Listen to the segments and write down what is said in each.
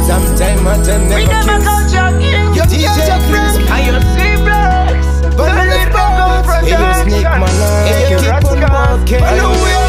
Sometime I never We never kiss. go jogging. Yo, DJ Chris. I you see blacks. But Turn it back on hey, you sneak production. man, Hey, you keep on walking. Hello, we are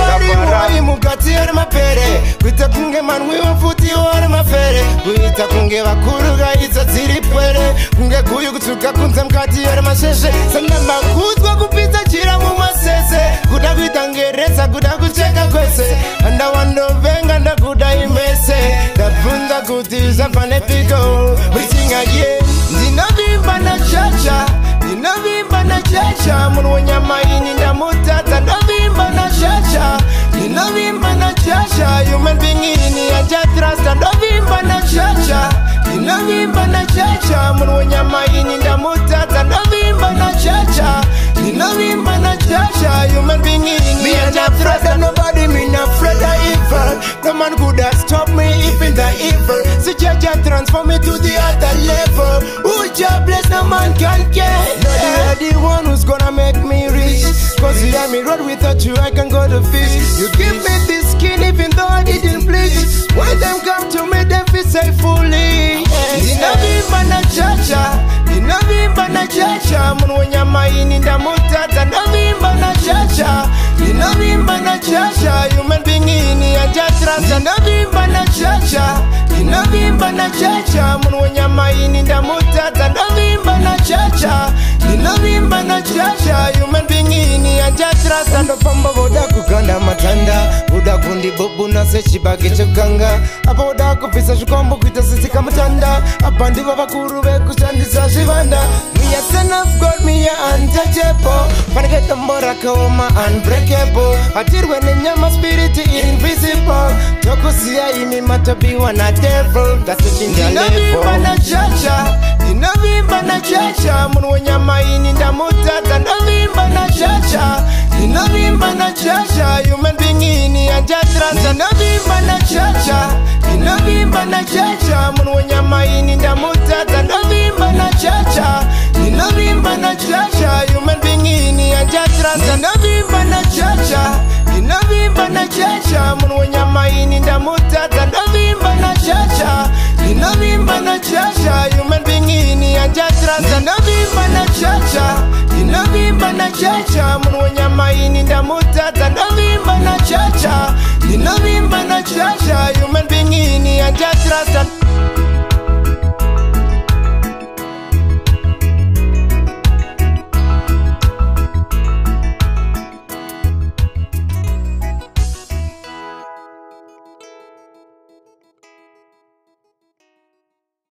Wai mugati ari mapere Kuita kunge manwi wafuti wari mafere Kuita kunge wakuruga izo ziri pwere Kunge kuyu kutuka kunza mkati ari masheshe Sana makuzwa kupita chira mu masese Kuda kuita ngereza kuda kucheka kwese Anda wando venga nda kuda imese Dafunza kutiza panepiko Wichinga ye Ndina vimba na chacha Ndina vimba na chacha Munu nyama ini nda mutata Nda vimba na chacha Ndina vimba na chacha Human being ini anja trust Nda vimba na chacha Ndina vimba na chacha Munu nyama ini nda mutata Nda vimba na chacha Ndina vimba na chacha Human being ini anja trust Nobody me not afraid of evil No man could have stopped me even the evil So Jaja transform me to the other level Who Jah bless no man can get No, you are the one who's gonna make me rich Cause you let me road without you I can go to fish You give me this skin even though I didn't bleach When them come to me them feel say fully Nina vimba na chacha Nina vimba na chacha Munu nyama ini nda mutata Nina vimba na chacha Nina vimba na chacha Human being ini anja trust Nina vimba na chacha Nina vimba na chacha Munu nyama ini nda mutata Nina vimba na chacha Nina vimba na chacha Human being ini anja trust Ando pamba boda kukanda matanda Boda kundi bobu na se shibage chokanga Apa boda kufisa shukombo kuita sisi kama tanda Apa ndi baba kurube kushandisa shivanda Me a son of God, me a untouchable Panake tambora kaoma unbreakable Atirwe ne nyama spirit invisible Toko siya imi matabiwa na devil That's the thing ya level Nina vimba na chacha Nina vimba na chacha Munu nyama ini nda mutata Nina vimba na chacha Nina vimba na chacha Human being ini anja trust Nina vimba na chacha Nina vimba na chacha Munu nyama ini nda mutata Nina vimba na chacha Nina vimba na chacha Human being ini anja trust Nina vimba na chacha Nina vimba na chacha Munu nyama ini nda mutata Nina vimba na chacha Nina vimba na chacha Human being ini anja trust Nina vimba na chacha Nina vimba na chacha Munu nyama ini nda mutata Nina vimba na chacha Nina vimba na chacha Human being ini anja trust